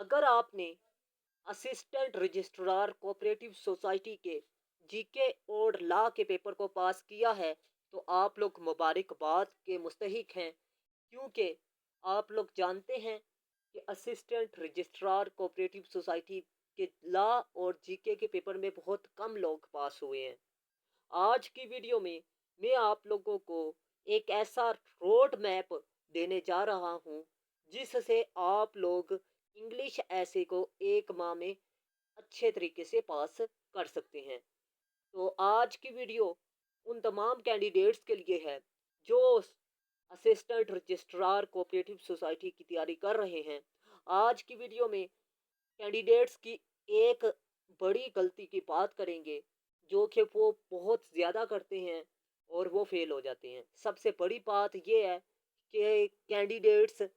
अगर आपने assistant registrar cooperative society के जीके और लॉ के पेपर को पास किया है तो आप लोग मुबारकबाद के मुस्तहिक हैं, क्योंकि आप लोग जानते हैं कि असिस्टेंट रजिस्ट्रार कोऑपरेटिव सोसाइटी के लॉ और जीके के पेपर में बहुत कम लोग पास हुए हैं। आज की वीडियो में मैं आप लोगों को एक ऐसा रोड मैप देने जा रहा हूं जिससे आप लोग इंग्लिश ऐसे को एक माह में अच्छे तरीके से पास कर सकते हैं। तो आज की वीडियो उन तमाम कैंडिडेट्स के लिए है जो असिस्टेंट रजिस्ट्रार कोऑपरेटिव सोसाइटी की तैयारी कर रहे हैं। आज की वीडियो में कैंडिडेट्स की एक बड़ी गलती की बात करेंगे जो कि वो बहुत ज़्यादा करते हैं और वो फेल हो जाते हैं। सबसे बड़ी बात ये है कि कैंडिडेट्स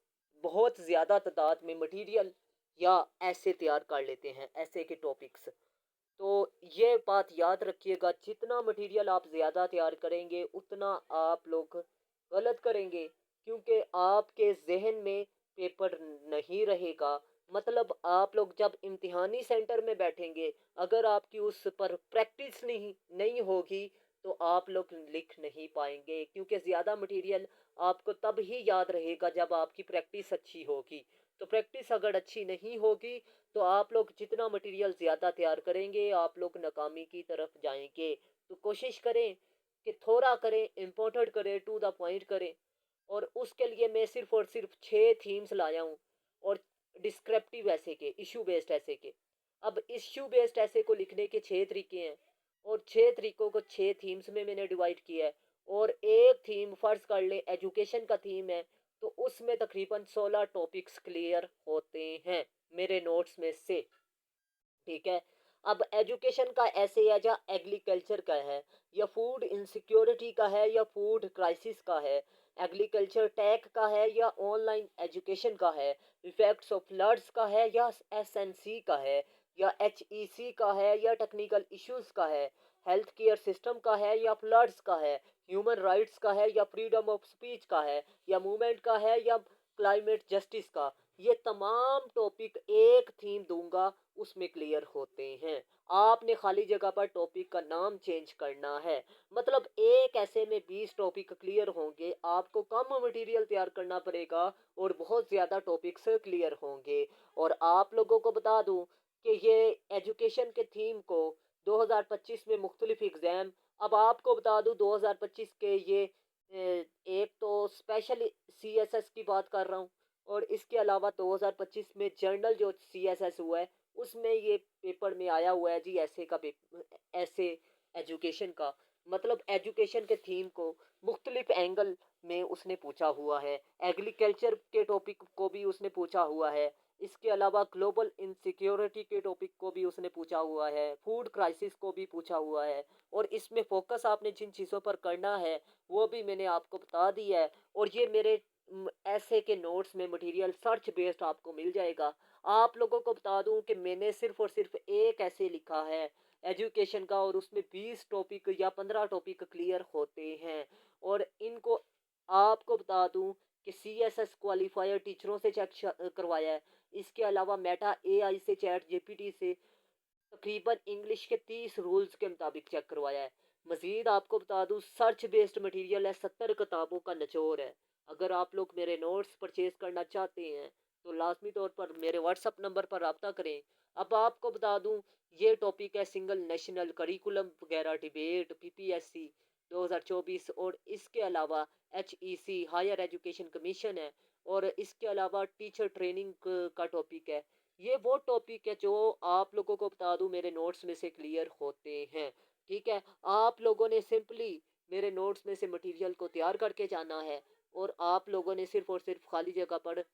बहुत ज़्यादा तादाद में मटेरियल या ऐसे तैयार कर लेते हैं, ऐसे के टॉपिक्स। तो ये बात याद रखिएगा, जितना मटेरियल आप ज़्यादा तैयार करेंगे उतना आप लोग गलत करेंगे, क्योंकि आपके जहन में पेपर नहीं रहेगा। मतलब आप लोग जब इम्तिहानी सेंटर में बैठेंगे, अगर आपकी उस पर प्रैक्टिस नहीं नहीं होगी तो आप लोग लिख नहीं पाएंगे, क्योंकि ज़्यादा मटेरियल आपको तब ही याद रहेगा जब आपकी प्रैक्टिस अच्छी होगी। तो प्रैक्टिस अगर अच्छी नहीं होगी तो आप लोग जितना मटेरियल ज़्यादा तैयार करेंगे आप लोग नाकामी की तरफ जाएंगे। तो कोशिश करें कि थोड़ा करें, इम्पोर्टेंट करें, टू द पॉइंट करें। और उसके लिए मैं सिर्फ और सिर्फ 6 थीम्स लाया हूँ और डिस्क्रिप्टिव ऐसे के, इशू बेस्ड ऐसे के। अब इशू बेस्ड ऐसे को लिखने के 6 तरीके हैं और 6 तरीकों को 6 थीम्स में मैंने डिवाइड किया है। और एक थीम फर्ज कर ले एजुकेशन का थीम है, तो उसमें तकरीबन 16 टॉपिक्स क्लियर होते हैं मेरे नोट्स में से। ठीक है। अब एजुकेशन का ऐसे है, या एग्रीकल्चर का है, या फूड इनसिक्योरिटी का है, या फूड क्राइसिस का है, एग्रीकल्चर टेक का है, या ऑनलाइन एजुकेशन का है, इफेक्ट्स ऑफ फ्लड्स का है, या एसएनसी का है, या एचईसी का है, या टेक्निकल इश्यूज का है, हेल्थ केयर सिस्टम का है, या फ्लड्स का है, ह्यूमन राइट्स का है, या फ्रीडम ऑफ स्पीच का है, या मूवमेंट का है, या क्लाइमेट जस्टिस का। ये तमाम टॉपिक एक थीम दूंगा, उसमें क्लियर होते हैं। आपने खाली जगह पर टॉपिक का नाम चेंज करना है। मतलब एक ऐसे में 20 टॉपिक क्लियर होंगे, आपको कम मटेरियल तैयार करना पड़ेगा और बहुत ज़्यादा टॉपिक्स क्लियर होंगे। और आप लोगों को बता दूं कि ये एजुकेशन के थीम को 2025 में मुख्तलिफ एग्ज़ाम, अब आपको बता दूं 2025 के ये एक तो स्पेशल सीएसएस की बात कर रहा हूँ, और इसके अलावा 2025 में जर्नल जो सीएसएस हुआ है उसमें ये पेपर में आया हुआ है जी, ऐसे का पेपर, ऐसे एजुकेशन का। मतलब एजुकेशन के थीम को मुख्तलिफ एंगल में उसने पूछा हुआ है। एग्रीकल्चर के टॉपिक को भी उसने पूछा हुआ है। इसके अलावा ग्लोबल इनसिक्योरिटी के टॉपिक को भी उसने पूछा हुआ है, फूड क्राइसिस को भी पूछा हुआ है। और इसमें फोकस आपने जिन चीज़ों पर करना है वो भी मैंने आपको बता दिया है। और ये मेरे ऐसे के नोट्स में मटेरियल सर्च बेस्ड आपको मिल जाएगा। आप लोगों को बता दूं कि मैंने सिर्फ और सिर्फ एक ऐसे लिखा है एजुकेशन का, और उसमें 20 टॉपिक या 15 टॉपिक क्लियर होते हैं। और इनको आपको बता दूं कि सीएसएस क्वालिफायर टीचरों से चेक करवाया है। इसके अलावा मेटा एआई से, चैट जीपीटी से तकरीबन इंग्लिश के 30 रूल्स के मुताबिक चेक करवाया है। मजीद आपको बता दूं सर्च बेस्ड मटेरियल है, 70 किताबों का निचोड़ है। अगर आप लोग मेरे नोट्स परचेज करना चाहते हैं तो लाजमी तौर पर मेरे व्हाट्सअप नंबर पर रब्ता करें। अब आपको बता दूं ये टॉपिक है सिंगल नेशनल करिकुलम वगैरह डिबेट पीपीएससी 2024, और इसके अलावा एचईसी हायर एजुकेशन कमीशन है, और इसके अलावा टीचर ट्रेनिंग का टॉपिक है। ये वो टॉपिक है जो आप लोगों को बता दूं मेरे नोट्स में से क्लियर होते हैं। ठीक है। आप लोगों ने सिंपली मेरे नोट्स में से मटेरियल को तैयार करके जाना है, और आप लोगों ने सिर्फ और सिर्फ खाली जगह पर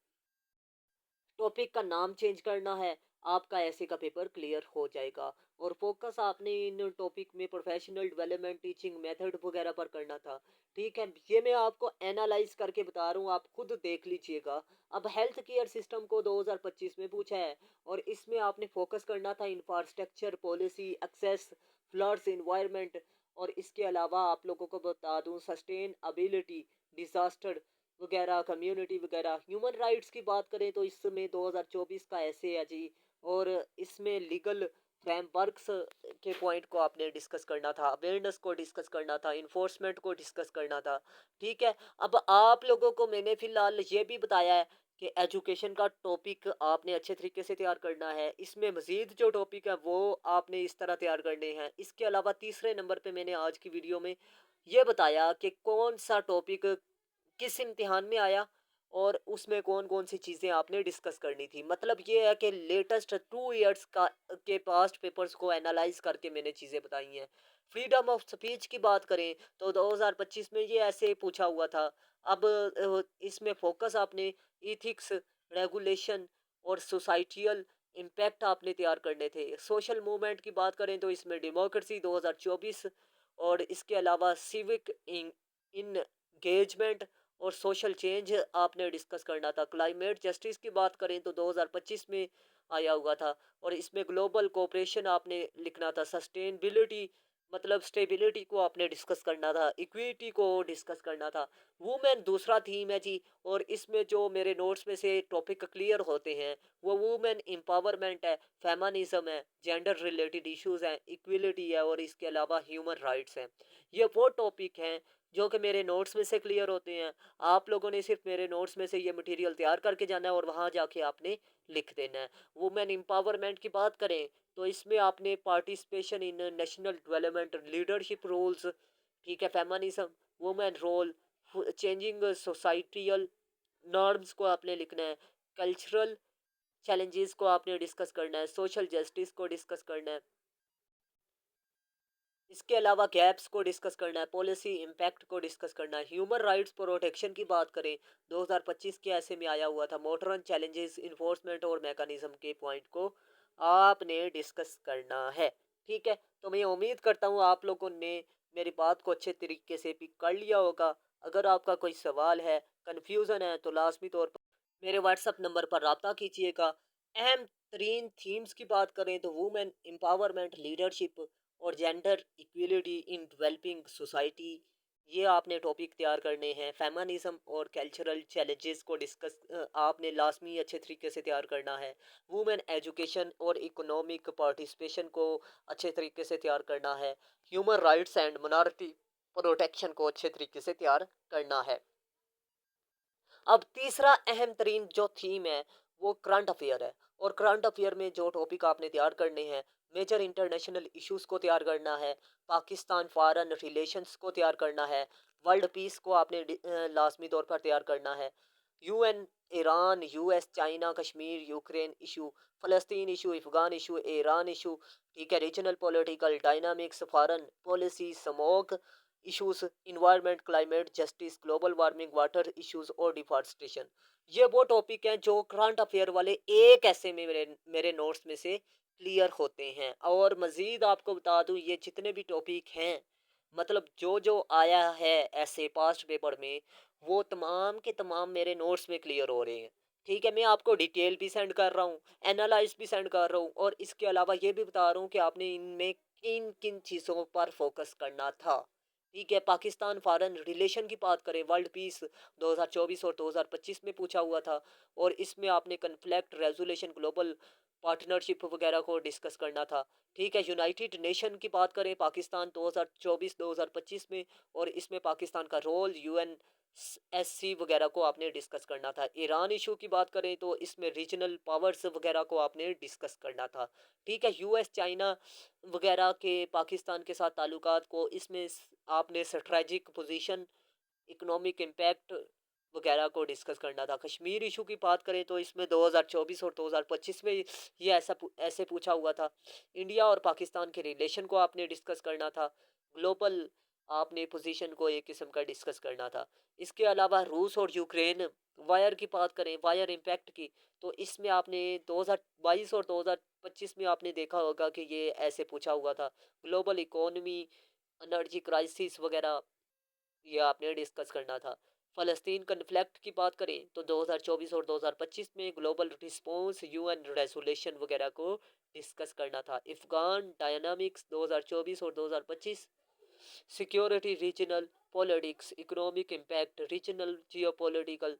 टॉपिक का नाम चेंज करना है, आपका ऐसे का पेपर क्लियर हो जाएगा। और फोकस आपने इन टॉपिक में प्रोफेशनल डेवलपमेंट, टीचिंग मेथड वगैरह पर करना था। ठीक है। ये मैं आपको एनालाइज करके बता रहा हूँ, आप खुद देख लीजिएगा। अब हेल्थ केयर सिस्टम को 2025 में पूछा है, और इसमें आपने फोकस करना था infrastructure policy, access, floods, environment. और इसके अलावा आप लोगों को बता दूं सस्टेन एबिलिटी, डिजास्टर, वगैरह, कम्युनिटी वगैरह। ह्यूमन राइट्स की बात करें तो इसमें 2024 का ऐसे है जी, और इसमें लीगल फ्रेमवर्क्स के पॉइंट को आपने डिस्कस करना था, अवेयरनेस को डिस्कस करना था, इन्फोर्समेंट को डिस्कस करना था। ठीक है, अब आप लोगों को मैंने फिलहाल ये भी बताया है कि एजुकेशन का टॉपिक आपने अच्छे तरीके से तैयार करना है। इसमें मज़ीद जो टॉपिक है वो आपने इस तरह तैयार करने हैं। इसके अलावा तीसरे नंबर पे मैंने आज की वीडियो में ये बताया कि कौन सा टॉपिक किस इम्तिहान में आया और उसमें कौन कौन सी चीज़ें आपने डिस्कस करनी थी। मतलब ये है कि लेटेस्ट 2 इयर्स का के पास्ट पेपर्स को एनालाइज करके मैंने चीज़ें बताई हैं। फ्रीडम ऑफ स्पीच की बात करें तो 2025 में ये ऐसे पूछा हुआ था। अब इसमें फोकस आपने इथिक्स, रेगुलेशन और सोसाइटियल इम्पैक्ट आपने तैयार करने थे। सोशल मूवमेंट की बात करें तो इसमें डेमोक्रेसी 2024, और इसके अलावा सिविक इंगेजमेंट और सोशल चेंज आपने डिस्कस करना था। क्लाइमेट जस्टिस की बात करें तो 2025 में आया हुआ था, और इसमें ग्लोबल कोऑपरेशन आपने लिखना था। सस्टेनेबिलिटी मतलब स्टेबिलिटी को आपने डिस्कस करना था। इक्विटी को डिस्कस करना था। वुमेन दूसरा थीम है जी, और इसमें जो मेरे नोट्स में से टॉपिक क्लियर होते हैं वो वुमेन एम्पावरमेंट है, फेमिनिज्म है, जेंडर रिलेटेड इश्यूज हैं, इक्विलिटी है, और इसके अलावा ह्यूमन राइट्स हैं। ये वो टॉपिक हैं जो कि मेरे नोट्स में से क्लियर होते हैं। आप लोगों ने सिर्फ मेरे नोट्स में से ये मटेरियल तैयार करके जाना है और वहाँ जाके आपने लिख देना है। वुमेन एम्पावरमेंट की बात करें तो इसमें आपने participation in national development, leadership roles, ठीक है, feminism, women role, changing societal norms को आपने लिखना है। कल्चरल चैलेंजेस को आपने डिस्कस करना है। सोशल जस्टिस को डिस्कस करना है। इसके अलावा गैप्स को डिस्कस करना है। पॉलिसी इम्पैक्ट को डिस्कस करना है। ह्यूमन राइट्स प्रोटेक्शन की बात करें 2025 के ऐसे में आया हुआ था। मॉडर्न चैलेंजेस, इन्फोर्समेंट और मैकेनिज्म के पॉइंट को आपने डिस्कस करना है। ठीक है, तो मैं उम्मीद करता हूँ आप लोगों ने मेरी बात को अच्छे तरीके से पिक कर लिया होगा। अगर आपका कोई सवाल है, कन्फ्यूज़न है, तो लाजमी तौर पर मेरे व्हाट्सअप नंबर पर रब्ता कीजिएगा। अहम तरीन थीम्स की बात करें तो वुमेन एम्पावरमेंट, लीडरशिप और gender equality in developing society, ये आपने टॉपिक तैयार करने हैं। फेमिनिज्म और कल्चरल चैलेंजेस को डिस्कस आपने लाजमी अच्छे तरीके से तैयार करना है। वुमेन एजुकेशन और इकोनॉमिक पार्टिसिपेशन को अच्छे तरीके से तैयार करना है। Human rights and minority protection को अच्छे तरीके से तैयार करना है। अब तीसरा अहम तरीन जो थीम है वो करंट अफेयर है, और करंट अफेयर में जो टॉपिक आपने तैयार करने हैं, मेजर इंटरनेशनल इश्यूज को तैयार करना है, पाकिस्तान फॉरेन रिलेशंस को तैयार करना है, वर्ल्ड पीस को आपने लाजमी तौर पर तैयार करना है, UN, Iran, US, China, Kashmir, Ukraine issue, फ़लस्तीन issue, Afghan issue, Iran issue, ठीक है, regional political dynamics, foreign policy, smoke issues, environment, climate justice, global warming, water issues और डिफॉरेस्टेशन। ये वो टॉपिक हैं जो करंट अफेयर वाले एक ऐसे में मेरे नोट्स में से क्लियर होते हैं। और मज़ीद आपको बता दूं, ये जितने भी टॉपिक हैं, मतलब जो जो आया है ऐसे पास्ट पेपर में, वो तमाम के तमाम मेरे नोट्स में क्लियर हो रहे हैं। ठीक है, मैं आपको डिटेल भी सेंड कर रहा हूँ, एनालाइज भी सेंड कर रहा हूँ, और इसके अलावा ये भी बता रहा हूँ कि आपने इनमें किन किन चीज़ों पर फोकस करना था। ठीक है, पाकिस्तान फॉरेन रिलेशन की बात करें, वर्ल्ड पीस 2024 और 2025 में पूछा हुआ था, और इसमें आपने कन्फ्लिक्ट रेजोल्यूशन, ग्लोबल पार्टनरशिप वगैरह को डिस्कस करना था। ठीक है, यूनाइटेड नेशन की बात करें पाकिस्तान 2024-2025 में, और इसमें पाकिस्तान का रोल, यूएन एससी वगैरह को आपने डिस्कस करना था। ईरान इशू की बात करें तो इसमें रीजनल पावर्स वगैरह को आपने डिस्कस करना था। ठीक है, यूएस, चाइना वगैरह के पाकिस्तान के साथ ताल्लुकात को इसमें आपने स्ट्रेटजिक पोजीशन, इकोनॉमिक इम्पैक्ट वगैरह को डिस्कस करना था। कश्मीर इशू की बात करें तो इसमें 2024 और 2025 में ये ऐसे पूछा हुआ था। इंडिया और पाकिस्तान के रिलेशन को आपने डिस्कस करना था। ग्लोबल आपने पोजीशन को एक किस्म का डिस्कस करना था। इसके अलावा रूस और यूक्रेन वायर की बात करें, वायर इम्पैक्ट की, तो इसमें आपने 2022 और 2025 में आपने देखा होगा कि ये ऐसे पूछा हुआ था। ग्लोबल इकोनॉमी, एनर्जी क्राइसिस वगैरह, ये आपने डिस्कस करना था। फ़लस्तीन कन्फ्लिक्ट की बात करें तो 2024 और 2025 में ग्लोबल रिस्पॉन्स, यूएन रेजोल्यूशन वगैरह को डिस्कस करना था। अफ़गान डायनामिक्स 2024 और 2025, security, regional politics, economic impact, regional geopolitical,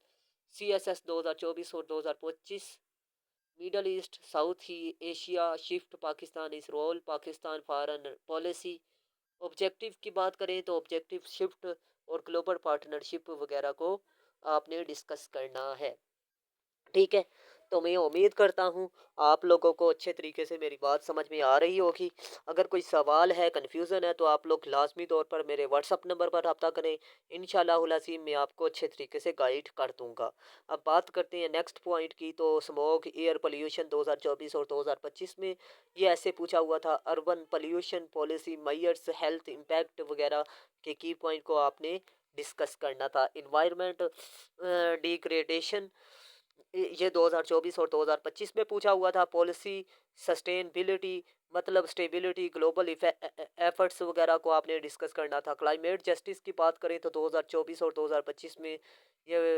CSS 2024 और 2025, मिडल ईस्ट, साउथ ही एशिया शिफ्ट, पाकिस्तान इस role, Pakistan foreign policy. Objective की बात करें तो ऑब्जेक्टिव शिफ्ट और ग्लोबल पार्टनरशिप वगैरह को आपने डिस्कस करना है। ठीक है, तो मैं उम्मीद करता हूँ आप लोगों को अच्छे तरीके से मेरी बात समझ में आ रही होगी। अगर कोई सवाल है, कन्फ्यूज़न है, तो आप लोग लाजमी तौर पर मेरे व्हाट्सअप नंबर पर रब्ता करें। इंशाल्लाहुल अज़ीम मैं आपको अच्छे तरीके से गाइड कर दूंगा। अब बात करते हैं नेक्स्ट पॉइंट की, तो स्मोक एयर पोल्यूशन 2024 और 2025 में ये ऐसे पूछा हुआ था, urban pollution policy measures health impact वगैरह के की पॉइंट को आपने डिस्कस करना था। इन्वायरमेंट डिग्रेडेशन ये 2024 और 2025 में पूछा हुआ था। पॉलिसी सस्टेनेबिलिटी मतलब स्टेबिलिटी, ग्लोबल एफर्ट्स वगैरह को आपने डिस्कस करना था। क्लाइमेट जस्टिस की बात करें तो 2024 और 2025 में ये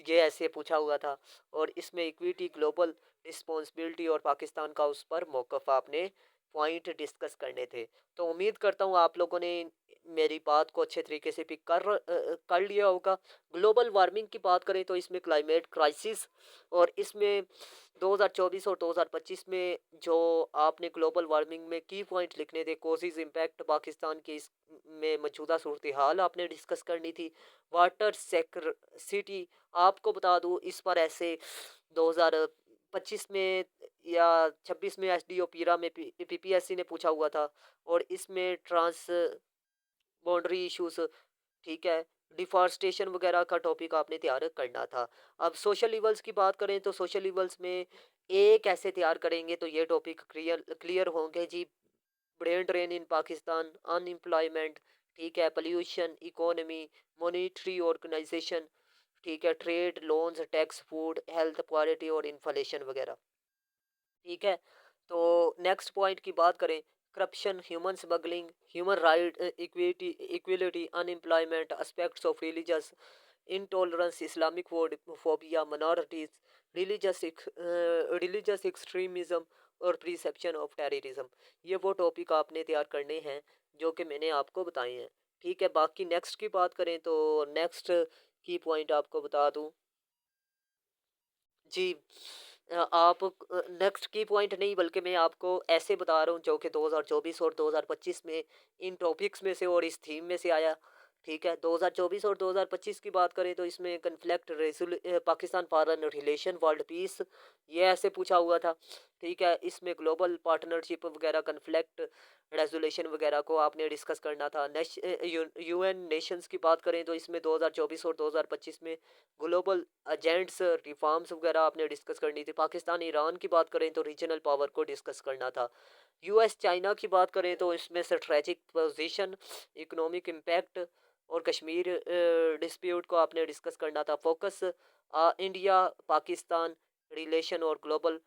ये ऐसे पूछा हुआ था। और इसमें इक्विटी, ग्लोबल रिस्पॉन्सिबिलिटी और पाकिस्तान का उस पर मौक़िफ़ आपने पॉइंट डिस्कस करने थे। तो उम्मीद करता हूँ आप लोगों ने मेरी बात को अच्छे तरीके से पिक कर लिया होगा। ग्लोबल वार्मिंग की बात करें तो इसमें क्लाइमेट क्राइसिस, और इसमें 2024 और 2025 में जो आपने ग्लोबल वार्मिंग में की पॉइंट लिखने थे, कोजिज इम्पैक्ट पाकिस्तान की इस में मौजूदा सूरत हाल आपने डिस्कस करनी थी। वाटर सिटी आपको बता दूं, इस पर ऐसे 2025 में या 26 में SDO पीरा में PPSC ने पूछा हुआ था। और इसमें ट्रांस बाउंड्री इश्यूज, ठीक है, डिफॉरेस्टेशन वगैरह का टॉपिक आपने तैयार करना था। अब सोशल लेवल्स की बात करें तो सोशल लेवल्स में एक ऐसे तैयार करेंगे तो ये टॉपिक क्लियर क्लियर होंगे जी। Brain drain in Pakistan, unemployment, ठीक है, पोल्यूशन, इकोनॉमी, मॉनेटरी ऑर्गेनाइजेशन, ठीक है, trade, loans, tax, food, health, quality और इन्फ्लेशन वगैरह। ठीक है, तो नेक्स्ट पॉइंट की बात करें, corruption, human smuggling, human right, equity equality, unemployment, aspects of religious intolerance, Islamic phobia, minorities, religious religious extremism और प्रिसेप्शन ऑफ टेररिज्म। ये वो टॉपिक आपने तैयार करने हैं जो कि मैंने आपको बताए हैं। ठीक है, बाकी नेक्स्ट की बात करें तो नेक्स्ट की पॉइंट आपको बता दूं जी। आप नेक्स्ट की पॉइंट नहीं, बल्कि मैं आपको ऐसे बता रहा हूँ जो कि 2024 और 2025 में इन टॉपिक्स में से और इस थीम में से आया। ठीक है, 2024 और 2025 की बात करें तो इसमें conflict Pakistan foreign relation, world peace, ये ऐसे पूछा हुआ था। ठीक है, इसमें ग्लोबल पार्टनरशिप वगैरह, कन्फ्लिक्ट रेजोल्यूशन वगैरह को आपने डिस्कस करना था। UN नेशंस की बात करें तो इसमें 2024 और 2025 में ग्लोबल एजेंट्स, रिफॉर्म्स वगैरह आपने डिस्कस करनी थी। पाकिस्तान ईरान की बात करें तो रीजनल पावर को डिस्कस करना था। US चाइना की बात करें तो इसमें स्ट्रेटेजिक पोजीशन, इकोनॉमिक इम्पैक्ट और कश्मीर डिस्प्यूट को आपने डिस्कस करना था। फोकस इंडिया पाकिस्तान रिलेशन और ग्लोबल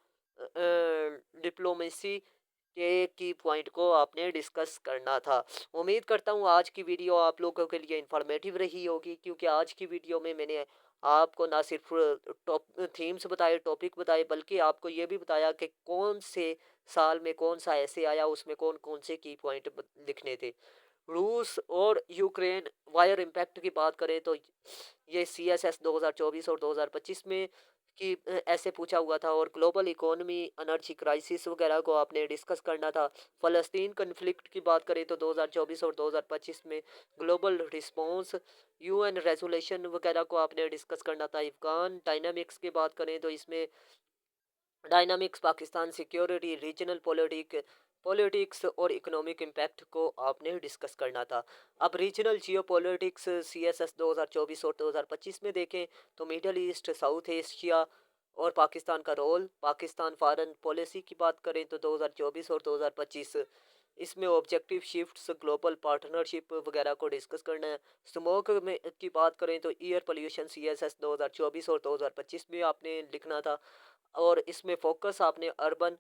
डिप्लोमेसी के की पॉइंट को आपने डिस्कस करना था। उम्मीद करता हूँ आज की वीडियो आप लोगों के लिए इंफॉर्मेटिव रही होगी, क्योंकि आज की वीडियो में मैंने आपको ना सिर्फ टॉप थीम्स बताए, टॉपिक बताए, बल्कि आपको ये भी बताया कि कौन से साल में कौन सा ऐसे आया, उसमें कौन कौन से की पॉइंट लिखने थे। रूस और यूक्रेन वायर इम्पैक्ट की बात करें तो ये CSS 2024 और 2025 में कि ऐसे पूछा हुआ था। और ग्लोबल इकोनॉमी, एनर्जी क्राइसिस वगैरह को आपने डिस्कस करना था। फ़लस्तीन कन्फ्लिक्ट की बात करें तो 2024 और 2025 में ग्लोबल रिस्पॉन्स, UN रेजोल्यूशन वगैरह को आपने डिस्कस करना था। अफगान डायनामिक्स की बात करें तो इसमें dynamics, Pakistan security, regional politics और इकोनॉमिक इम्पैक्ट को आपने डिस्कस करना था। अब रीजनल जियोपॉलिटिक्स CSS 2024 और 2025 में देखें तो मिडल ईस्ट, साउथ एशिया और पाकिस्तान का रोल, पाकिस्तान फॉरेन पॉलिसी की बात करें तो 2024 और 2025 इसमें ऑब्जेक्टिव शिफ्ट्स, ग्लोबल पार्टनरशिप वगैरह को डिस्कस करना है। स्मोक में की बात करें तो ईयर पोल्यूशन CSS 2024 और 2025 में आपने लिखना था। और इसमें फोकस आपने urban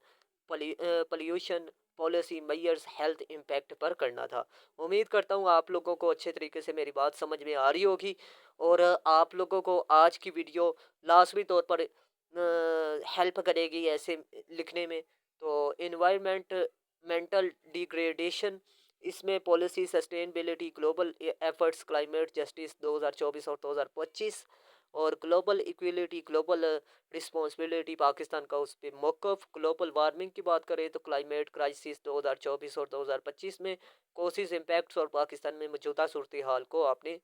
pollution policy measures, health impact पर करना था। उम्मीद करता हूँ आप लोगों को अच्छे तरीके से मेरी बात समझ में आ रही होगी। और आप लोगों को आज की वीडियो लाजमी तौर पर हेल्प करेगी ऐसे लिखने में। तो इन्वायरमेंट मेंटल डिग्रेडेशन, इसमें policy sustainability, global efforts, climate justice 2024 और 2025, और global equality, global responsibility Pakistan का उस पर मौकफ। ग्लोबल वार्मिंग की बात करें तो क्लाइमेट क्राइसिस 2024 और 2025 में कोसिस इम्पैक्ट्स और पाकिस्तान में मौजूदा सूरत हाल को आपने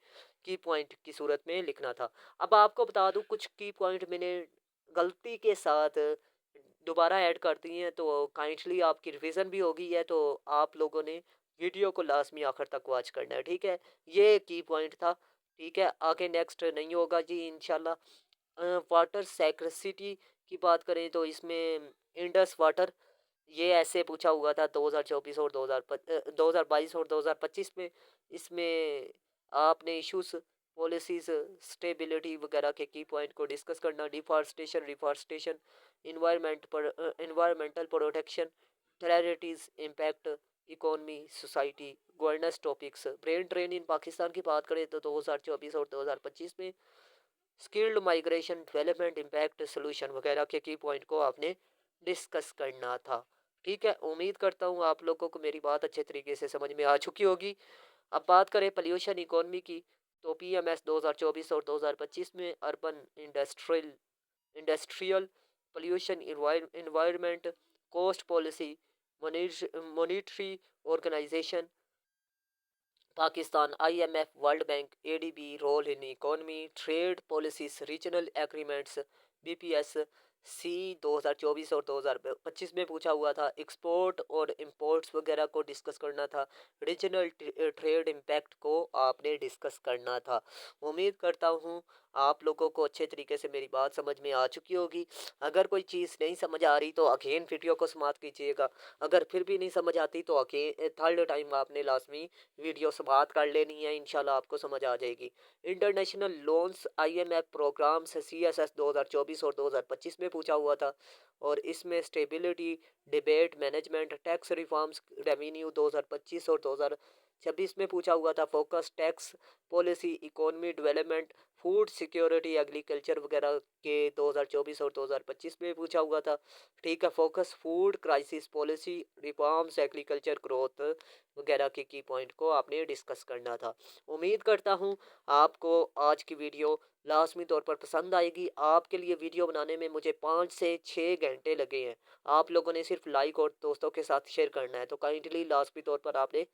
की पॉइंट की सूरत में लिखना था। अब आपको बता दूं कुछ की पॉइंट मैंने गलती के साथ दोबारा ऐड कर दिए हैं, तो काइंडली आपकी रिवीजन भी होगी है, तो आप लोगों ने वीडियो को लाजमी आखिर तक वॉच करना है, ठीक है। ये की पॉइंट था, ठीक है। आगे नेक्स्ट नहीं होगा जी इंशाल्लाह। वाटर सेक्रेसिटी की बात करें तो इसमें इंडस वाटर, ये ऐसे पूछा हुआ था 2024 और 2022 और 2025 में। इसमें आपने इश्यूज, पॉलिसीज, स्टेबिलिटी वगैरह के की पॉइंट को डिस्कस करना। Deforestation, reforestation, environmental protection, priorities, impact, economy, society, governance topics. Brain drain in Pakistan की बात करें तो 2024 और 2025 में skilled migration, development, impact, solution वगैरह के की पॉइंट को आपने डिस्कस करना था, ठीक है। उम्मीद करता हूँ आप लोगों को मेरी बात अच्छे तरीके से समझ में आ चुकी होगी। अब बात करें पोल्यूशन इकोनॉमी की, तो पीएमएस 2024 और 2025 में urban industrial industrial pollution, environment, cost policy, monetary organisation Pakistan, IMF, World Bank, ADB, role in economy, trade policies, regional agreements, BPS C 2024 और 2025 में पूछा हुआ था। एक्सपोर्ट और इंपोर्ट्स वगैरह को डिस्कस करना था। रीजनल ट्रेड इम्पैक्ट को आपने डिस्कस करना था। उम्मीद करता हूँ आप लोगों को अच्छे तरीके से मेरी बात समझ में आ चुकी होगी। अगर कोई चीज़ नहीं समझ आ रही तो अगेन वीडियो को समाप्त कीजिएगा। अगर फिर भी नहीं समझ आती तो अगेन थर्ड टाइम आपने लाजमी वीडियो समाप्त कर लेनी है, इंशाल्लाह आपको समझ आ जाएगी। International loans, IMF programmes, CSS 2024 और 2025 में पूछा हुआ था। और इसमें stability, debate, management, tax reforms, revenue 2025 और 2026 में पूछा हुआ था। Focus, tax policy, economy development, food security, agriculture वगैरह के 2024 और 2025 में पूछा हुआ था, ठीक है। Focus, food crisis policy, reforms, agriculture growth वगैरह के की पॉइंट को आपने डिस्कस करना था। उम्मीद करता हूँ आपको आज की वीडियो लाजमी तौर पर पसंद आएगी। आपके लिए वीडियो बनाने में मुझे 5 से 6 घंटे लगे हैं। आप लोगों ने सिर्फ लाइक और दोस्तों के साथ शेयर करना है, तो काइंडली लाजमी तौर पर आपने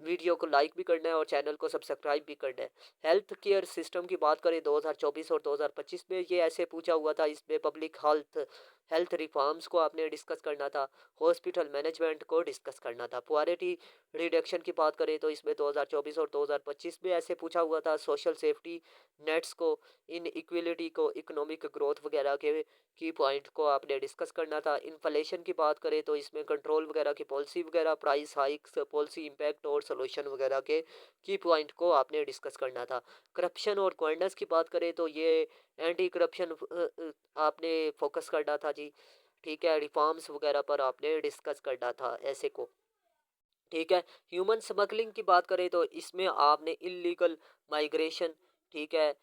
वीडियो को लाइक भी करना है और चैनल को सब्सक्राइब भी करना है। हेल्थ केयर सिस्टम की बात करें 2024 और 2025 में, ये ऐसे पूछा हुआ था। इसमें पब्लिक हेल्थ हेल्थ रिफॉर्म्स को आपने डिस्कस करना था। हॉस्पिटल मैनेजमेंट को डिस्कस करना था। पुअरिटी रिडक्शन की बात करें तो इसमें 2024 और 2025 में ऐसे पूछा हुआ था। सोशल सेफ्टी नेट्स को, इन इक्विलिटी को, इकोनॉमिक ग्रोथ वगैरह के की पॉइंट को आपने डिस्कस करना था। इन्फ्लेशन की बात करें तो इसमें कंट्रोल वगैरह की पॉलिसी वगैरह, प्राइस हाइक्स, पॉलिसी इम्पैक्ट और सोल्यूशन वगैरह के की पॉइंट को आपने डिस्कस करना था। करप्शन और गवर्नेंस की बात करें तो ये एंटी करप्शन आपने फोकस करना था जी, ठीक है। रिफॉर्म्स वगैरह पर आपने डिस्कस करना था ऐसे को, ठीक है। ह्यूमन स्मगलिंग की बात करें तो इसमें आपने इलीगल माइग्रेशन, ठीक है,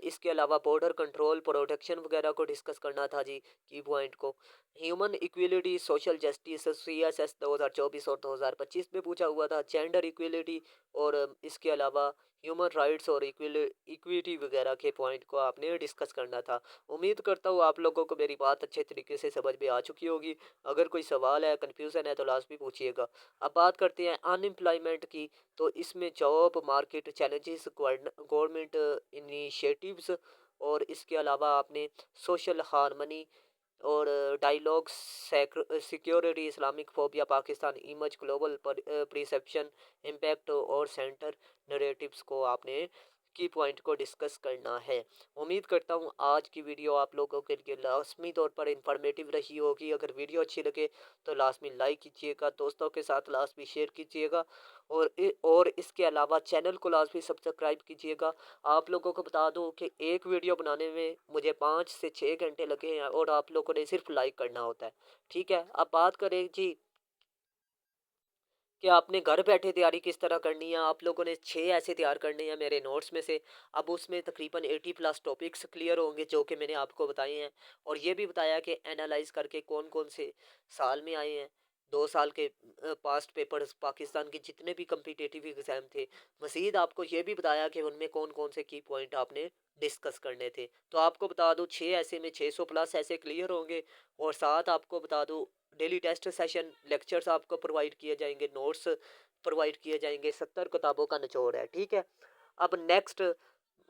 इसके अलावा बॉर्डर कंट्रोल, प्रोटेक्शन वगैरह को डिस्कस करना था जी, की पॉइंट को। Human equality, social justice, CSS 2024 और 2025 में पूछा हुआ था। जेंडर इक्विलिटी और इसके अलावा ह्यूमन राइट्स और इक्विटी वगैरह के पॉइंट को आपने डिस्कस करना था। उम्मीद करता हूँ आप लोगों को मेरी बात अच्छे तरीके से समझ में आ चुकी होगी। अगर कोई सवाल है, कन्फ्यूज़न है तो लाजमी पूछिएगा। अब बात करते हैं अनएम्प्लॉयमेंट की, तो इसमें job market challenges, government initiatives, और इसके अलावा आपने सोशल हार्मनी और dialogue, security, Islamic phobia, Pakistan image, global perception, impact और सेंटर नरेटिव्स को आपने की पॉइंट को डिस्कस करना है। उम्मीद करता हूँ आज की वीडियो आप लोगों के लिए लाजमी तौर पर इंफॉर्मेटिव रही होगी। अगर वीडियो अच्छी लगे तो लाजमी लाइक कीजिएगा, दोस्तों के साथ लाजमी शेयर कीजिएगा, और इसके अलावा चैनल को लाजमी सब्सक्राइब कीजिएगा। आप लोगों को बता दूं कि एक वीडियो बनाने में मुझे 5 से 6 घंटे लगे हैं और आप लोगों ने सिर्फ लाइक करना होता है, ठीक है। अब बात करें जी कि आपने घर बैठे तैयारी किस तरह करनी है। आप लोगों ने 6 ऐसे तैयार करने हैं मेरे नोट्स में से। अब उसमें तकरीबन 80+ टॉपिक्स क्लियर होंगे जो कि मैंने आपको बताए हैं, और ये भी बताया कि एनालाइज करके कौन कौन से साल में आए हैं, 2 साल के पास्ट पेपर्स पाकिस्तान के जितने भी कम्पिटिटिव एग्ज़ाम थे। मज़ीद आपको ये भी बताया कि उनमें कौन-कौन से की पॉइंट आपने डिस्कस करने थे। तो आपको बता दूँ 6 ऐसे में 600 प्लस ऐसे क्लियर होंगे और साथ आपको बता दूँ डेली टेस्ट सेशन लेक्चर्स आपको प्रोवाइड किए जाएँगे, नोट्स प्रोवाइड किए जाएँगे, 70 किताबों का निचोड़ है, ठीक है? अब नेक्स्ट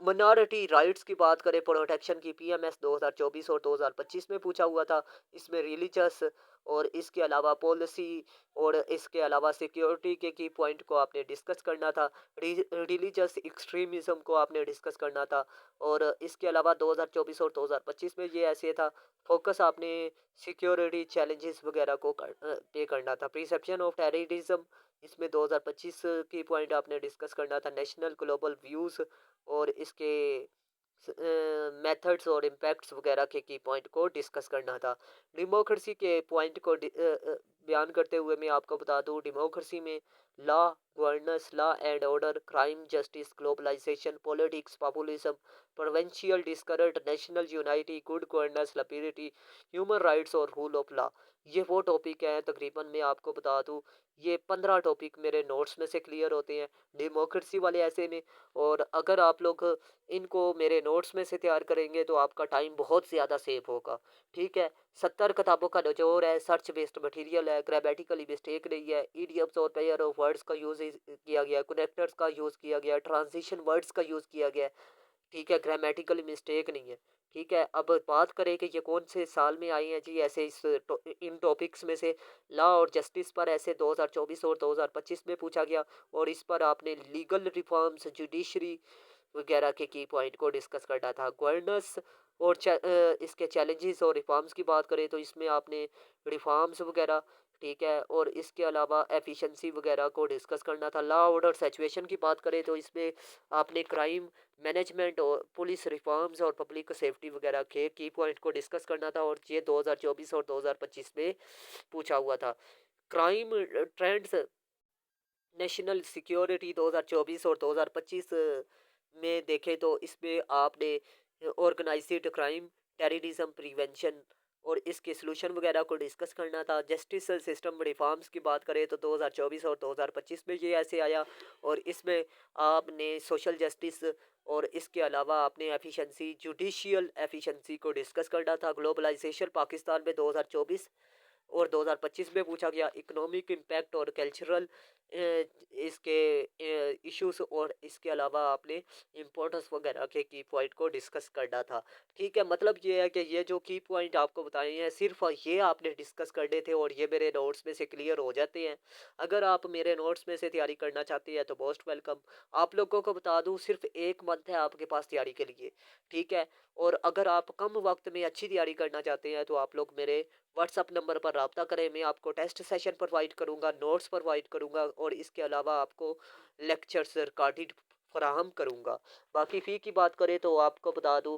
मिनॉरिटी राइट्स की बात करें प्रोटेक्शन की पीएमएस 2024 और 2025 में पूछा हुआ था। इसमें रिलीजियस और इसके अलावा पॉलिसी और इसके अलावा सिक्योरिटी के की पॉइंट को आपने डिस्कस करना था। रिलीजियस एक्सट्रीमिज्म को आपने डिस्कस करना था और इसके अलावा 2024 और 2025 में ये ऐसे था फोकस आपने सिक्योरिटी चैलेंजेस वगैरह को पे करना था। प्रिसेप्शन ऑफ टेररिज्म इसमें 2025 की पॉइंट आपने डिस्कस करना था। नेशनल ग्लोबल व्यूज़ और इसके मेथड्स और इम्पैक्ट्स वगैरह के की पॉइंट को डिस्कस करना था। डेमोक्रेसी के पॉइंट को बयान करते हुए मैं आपको बता दूं डेमोक्रेसी में law governance law and order crime justice globalisation politics populism provincial discontent national unity good governance लपीरिटी ह्यूमन राइट्स और रूल ऑफ लॉ ये वो टॉपिक हैं तकरीबन मैं आपको बता दूं ये 15 टॉपिक मेरे नोट्स में से क्लियर होते हैं डेमोक्रेसी वाले ऐसे में। और अगर आप लोग इनको मेरे नोट्स में से तैयार करेंगे तो आपका टाइम बहुत ज़्यादा सेव होगा, ठीक है? 70 किताबों का निचोड़ है, सर्च बेस्ड मटेरियल है, ग्रामेटिकली मिस्टेक नहीं है, इडियम्स और पेयर ऑफ वर्ड्स का यूज़ किया गया है, कनेक्टर्स का यूज़ किया गया है, ट्रांजिशन वर्ड्स का यूज़ किया गया है, ठीक है? ग्रामेटिकल मिस्टेक नहीं है, ठीक है? अब बात करें कि ये कौन से साल में आई हैं जी ऐसे इन टॉपिक्स में से लॉ और जस्टिस पर ऐसे 2024 और 2025 में पूछा गया और इस पर आपने लीगल रिफॉर्म्स जुडिशरी वगैरह के की पॉइंट को डिस्कस करना था। गवर्नेंस और इसके चैलेंजेस और रिफॉर्म्स की बात करें तो इसमें आपने रिफॉर्म्स वगैरह ठीक है और इसके अलावा एफिशिएंसी वगैरह को डिस्कस करना था। लॉ ऑर्डर सिचुएशन की बात करें तो इसमें आपने क्राइम मैनेजमेंट और पुलिस रिफॉर्म्स और पब्लिक सेफ्टी वगैरह के की पॉइंट को डिस्कस करना था और ये 2024 और 2025 में पूछा हुआ था। क्राइम ट्रेंड्स नेशनल सिक्योरिटी 2024 और 2025 में देखें तो इसमें आपने ऑर्गेनाइज्ड क्राइम टेररिज्म प्रिवेंशन और इसके सलूशन वगैरह को डिस्कस करना था। जस्टिस सिस्टम रिफॉर्म्स की बात करें तो 2024 और 2025 में ये ऐसे आया और इसमें आपने सोशल जस्टिस और इसके अलावा आपने एफिशिएंसी जुडिशियल एफिशिएंसी को डिस्कस करना था। ग्लोबलाइजेशन पाकिस्तान में 2024 और 2025 में पूछा गया इकोनॉमिक इम्पैक्ट और कल्चरल इसके इश्यूज और इसके अलावा आपने इम्पोर्टेंस वगैरह के की पॉइंट को डिस्कस करना था, ठीक है? मतलब ये है कि ये जो की पॉइंट आपको बताए हैं सिर्फ ये आपने डिस्कस करने थे और ये मेरे नोट्स में से क्लियर हो जाते हैं। अगर आप मेरे नोट्स में से तैयारी करना चाहते हैं तो मोस्ट वेलकम। आप लोगों को बता दूं सिर्फ 1 मंथ है आपके पास तैयारी के लिए, ठीक है? और अगर आप कम वक्त में अच्छी तैयारी करना चाहते हैं तो आप लोग मेरे व्हाट्सअप नंबर पर रब्ता करें। मैं आपको टेस्ट सेशन प्रोवाइड करूंगा, नोट्स प्रोवाइड करूंगा और इसके अलावा आपको लेक्चर्स रिकॉर्डेड फराहम करूंगा। बाकी फ़ी की बात करें तो आपको बता दूं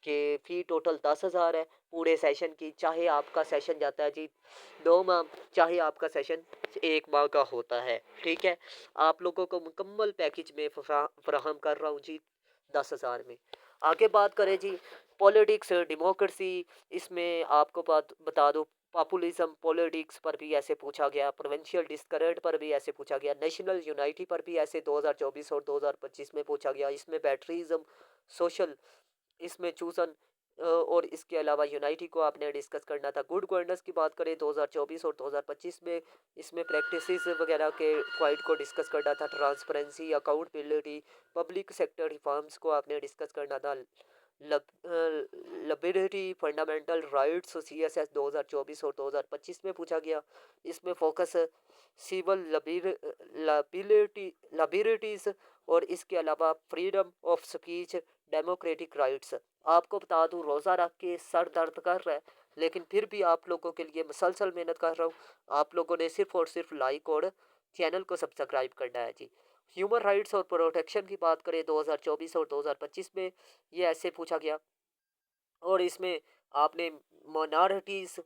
कि फ़ी टोटल 10,000 है पूरे सेशन की। चाहे आपका सेशन जाता है जी 2 माह, चाहे आपका सेशन 1 माह का होता है, ठीक है? आप लोगों को मुकम्मल पैकेज में फराहम कर रहा हूँ जी 10,000 में। आगे बात करें जी पॉलिटिक्स डेमोक्रेसी इसमें आपको बात बता दूं पॉपुलिज्म पॉलिटिक्स पर भी ऐसे पूछा गया, प्रोविंशियल डिस्करेंट पर भी ऐसे पूछा गया, नेशनल यूनाइटी पर भी ऐसे 2024 और 2025 में पूछा गया। इसमें बैटरीज्म सोशल इसमें चूसन और इसके अलावा यूनाइटी को आपने डिस्कस करना था। गुड गवर्नेंस की बात करें 2024 और 2025 में इसमें प्रैक्टिसेस वगैरह के पॉइंट को डिस्कस करना था। Transparency accountability public sector reforms को आपने डिस्कस करना था। लिबर्टी फंडामेंटल राइट्स सीएसएस 2024 और 2025 में पूछा गया। इसमें फोकस सिविल लिबर्टीज और इसके अलावा freedom of speech democratic rights. आपको बता दूं रोज़ा रख के सर दर्द कर रहा है लेकिन फिर भी आप लोगों के लिए मुसलसल मेहनत कर रहा हूँ। आप लोगों ने सिर्फ और सिर्फ लाइक और चैनल को सब्सक्राइब करना है जी। ह्यूमन राइट्स और प्रोटेक्शन की बात करें 2024 और 2025 में ये ऐसे पूछा गया और इसमें आपने माइनॉरिटीज़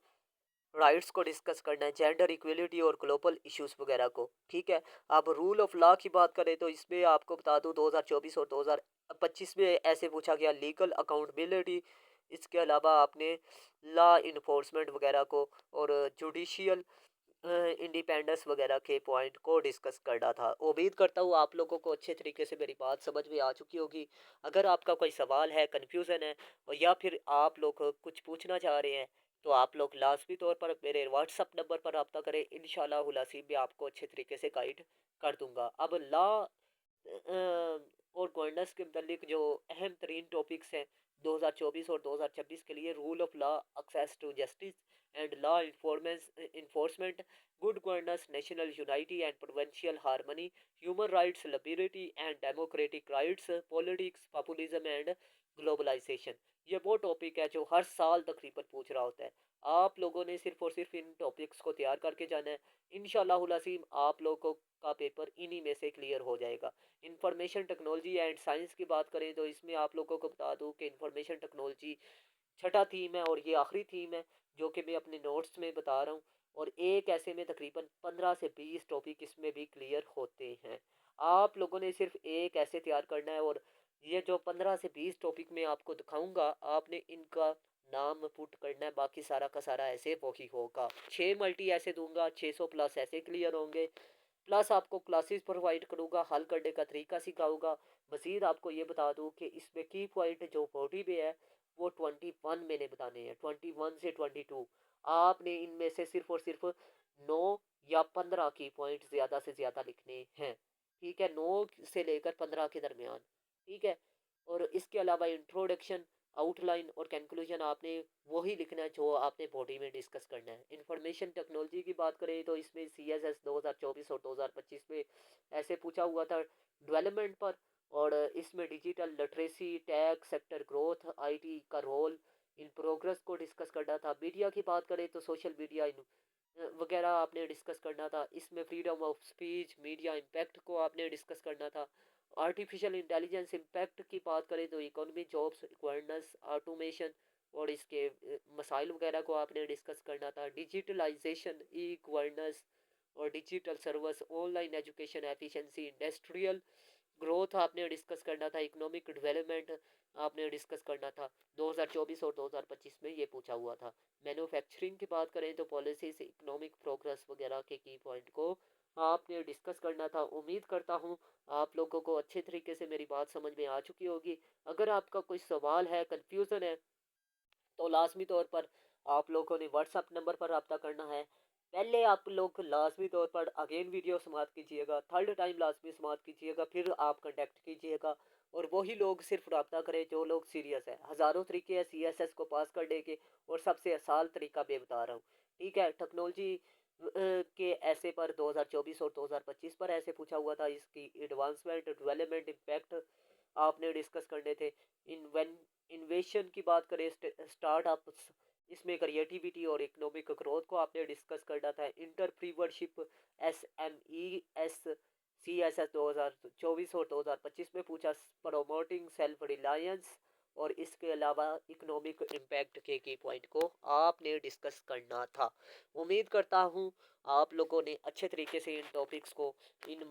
राइट्स को डिस्कस करना है, जेंडर इक्वलिटी और ग्लोबल इश्यूज वगैरह को, ठीक है? अब रूल ऑफ लॉ की बात करें तो इसमें आपको बता दूं 2024 और 2025 में ऐसे पूछा गया लीगल अकाउंटेबिलिटी इसके अलावा आपने लॉ इन्फोर्समेंट वगैरह को और जुडिशियल इंडिपेंडेंस वगैरह के पॉइंट को डिस्कस करना था। उम्मीद करता हूँ आप लोगों को अच्छे तरीके से मेरी बात समझ में आ चुकी होगी। अगर आपका कोई सवाल है, कन्फ्यूज़न है और या फिर आप लोग कुछ पूछना चाह रहे हैं, तो आप लोग लाज़मी तौर पर मेरे व्हाट्सएप नंबर पर रब्ता करें। इंशाअल्लाहुल अज़ीम मैं आपको अच्छे तरीके से गाइड कर दूँगा। अब और गवर्नेंस के मुतालिक जो अहम तरीन टॉपिक्स हैं 2024 और 2026 के लिए, rule of law, access to justice and law enforcement, good governance, national unity and provincial harmony, human rights, liberty and democratic rights, politics, populism and globalisation. ये वो टॉपिक है जो हर साल तकरीबन पूछ रहा होता है। आप लोगों ने सिर्फ और सिर्फ इन टॉपिक्स को तैयार करके जाना है। इंशाअल्लाहुल अज़ीम आप लोगों का पेपर इन्हीं में से क्लियर हो जाएगा। इंफॉर्मेशन टेक्नोलॉजी एंड साइंस की बात करें तो इसमें आप लोगों को बता दूं कि इंफॉर्मेशन टेक्नोलॉजी छठा थीम है और ये आखिरी थीम है जो कि मैं अपने नोट्स में बता रहा हूँ। और एक ऐसे में तकरीबन 15 से 20 टॉपिक इसमें भी क्लियर होते हैं। आप लोगों ने सिर्फ एक ऐसे तैयार करना है और ये जो 15 से 20 टॉपिक मैं आपको दिखाऊंगा आपने इनका नाम पुट करना है, बाकी सारा का सारा ऐसे वही होगा। 6 मल्टी ऐसे दूंगा, 600 प्लस ऐसे क्लियर होंगे। प्लस आपको क्लासेस प्रोवाइड करूँगा, हल करने का तरीका सिखाऊंगा। मज़ीद आपको ये बता दूँ कि इसमें की पॉइंट जो 40 पे है वो 21 मैंने बताने हैं, 21 से 22। आपने इनमें से सिर्फ और सिर्फ 9 या 15 की पॉइंट ज़्यादा से ज़्यादा लिखने हैं। ठीक है, 9 से लेकर 15 के दरमियान। ठीक है। और इसके अलावा इंट्रोडक्शन, आउटलाइन और कंक्लूजन आपने वही लिखना है जो आपने बॉडी में डिस्कस करना है। इंफॉर्मेशन टेक्नोलॉजी की बात करें तो इसमें CSS 2024 और 2025 में ऐसे पूछा हुआ था डेवलपमेंट पर। और इसमें digital literacy, tag sector growth, IT का रोल इन प्रोग्रेस को डिस्कस करना था। मीडिया की बात करें तो सोशल मीडिया वगैरह आपने डिस्कस करना था। इसमें freedom of speech, media impact को आपने डिस्कस करना था। आर्टिफिशियल इंटेलिजेंस इम्पैक्ट की बात करें तो इकोनॉमी, जॉब्स, गवर्नेंस, ऑटोमेशन और इसके मसाइल वगैरह को आपने डिस्कस करना था। डिजिटलाइजेशन, ई गवर्नेंस और digital service, online education, efficiency, industrial growth आपने डिस्कस करना था। इकोनॉमिक डेवलपमेंट आपने डिस्कस करना था। 2024 और 2025 में ये पूछा हुआ था। मैन्युफैक्चरिंग की बात करें तो पॉलिसीज, इकोनॉमिक प्रोग्रेस वगैरह के की पॉइंट को आपने डिस्कस करना था। उम्मीद करता हूँ आप लोगों को अच्छे तरीके से मेरी बात समझ में आ चुकी होगी। अगर आपका कोई सवाल है, कन्फ्यूज़न है, तो लाजमी तौर पर आप लोगों ने व्हाट्सएप नंबर पर रब्ता करना है। पहले आप लोग लाजमी तौर पर अगेन वीडियो समाप्त कीजिएगा, थर्ड टाइम लाजमी समाप्त कीजिएगा, फिर आप कांटेक्ट कीजिएगा। और वही लोग सिर्फ रब्ता करें जो लोग सीरियस है। हज़ारों तरीके हैं CSS को पास करने के और सबसे आसान तरीका मैं बता रहा हूँ। ठीक है। टेक्नोलॉजी के ऐसे पर 2024 और 2025 पर ऐसे पूछा हुआ था। इसकी एडवांसमेंट, डेवलपमेंट, इम्पैक्ट आपने डिस्कस करने थे। इन्वेन इन्वेशन की बात करें, स्टार्टअप्स, इसमें क्रिएटिविटी और इकोनॉमिक ग्रोथ को आपने डिस्कस करना था। इंटरप्रीवरशिप, SME, CSS 2024 और 2025 में पूछा। प्रमोटिंग सेल्फ रिलायंस और इसके अलावा इकोनॉमिक इम्पैक्ट के की पॉइंट को आपने डिस्कस करना था। उम्मीद करता हूँ आप लोगों ने अच्छे तरीके से इन टॉपिक्स को, इन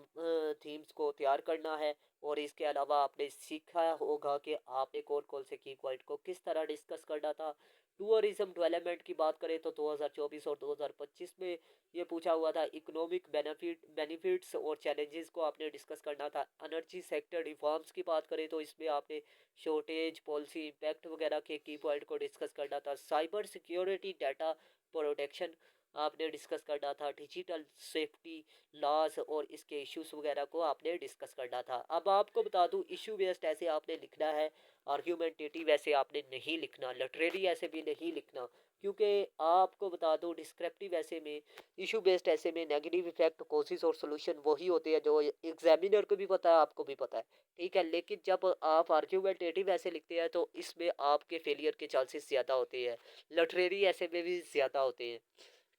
थीम्स को तैयार करना है। और इसके अलावा आपने सीखा होगा कि आपने कौन कौन से की पॉइंट को किस तरह डिस्कस करना था। टूरिज्म डेवलपमेंट की बात करें तो 2024 और 2025 में ये पूछा हुआ था। इकोनॉमिक बेनिफिट्स और चैलेंजेस को आपने डिस्कस करना था। एनर्जी सेक्टर रिफॉर्म्स की बात करें तो इसमें आपने शॉर्टेज, पॉलिसी इम्पैक्ट वगैरह के की पॉइंट को डिस्कस करना था। साइबर सिक्योरिटी, डाटा प्रोटेक्शन आपने डिस्कस करना था। डिजिटल सेफ्टी लॉस और इसके इश्यूज वगैरह को आपने डिस्कस करना था। अब आपको बता दूं इशू बेस्ड ऐसे आपने लिखना है, आर्ग्यूमेंटेटिव ऐसे आपने नहीं लिखना, लिटरेरी ऐसे भी नहीं लिखना। क्योंकि आपको बता दूं डिस्क्रिप्टिव ऐसे में, इशू बेस्ड ऐसे में नेगेटिव इफेक्ट, कोसिस और सोल्यूशन वही होते हैं जो एग्जामिनर को भी पता है, आपको भी पता है। ठीक है। लेकिन जब आप आर्ग्यूमेंटेटिव ऐसे लिखते हैं तो इसमें आपके फेलियर के चांसेस ज़्यादा होते हैं, लिटरेरी ऐसे में भी ज़्यादा होते हैं।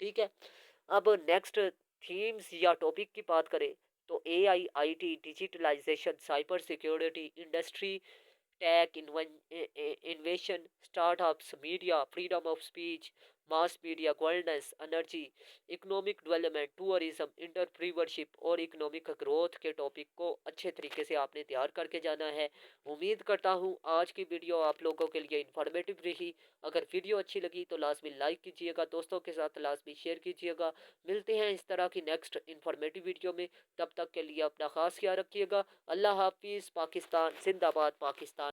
ठीक है। अब नेक्स्ट थीम्स या टॉपिक की बात करें तो AI, IT, digitalisation, cyber security, industry, tech, innovation, startups, media, freedom of speech, mass media, governance, energy, economic development, tourism, entrepreneurship और इकोनॉमिक ग्रोथ के टॉपिक को अच्छे तरीके से आपने तैयार करके जाना है। उम्मीद करता हूँ आज की वीडियो आप लोगों के लिए इन्फॉर्मेटिव रही। अगर वीडियो अच्छी लगी तो लाजमी लाइक कीजिएगा, दोस्तों के साथ लाजमी शेयर कीजिएगा। मिलते हैं इस तरह की नेक्स्ट इन्फॉर्मेटिव वीडियो में। तब तक के लिए अपना खास ख्याल रखिएगा। अल्लाह हाफिज़। पाकिस्तान जिंदाबाद। पाकिस्तान।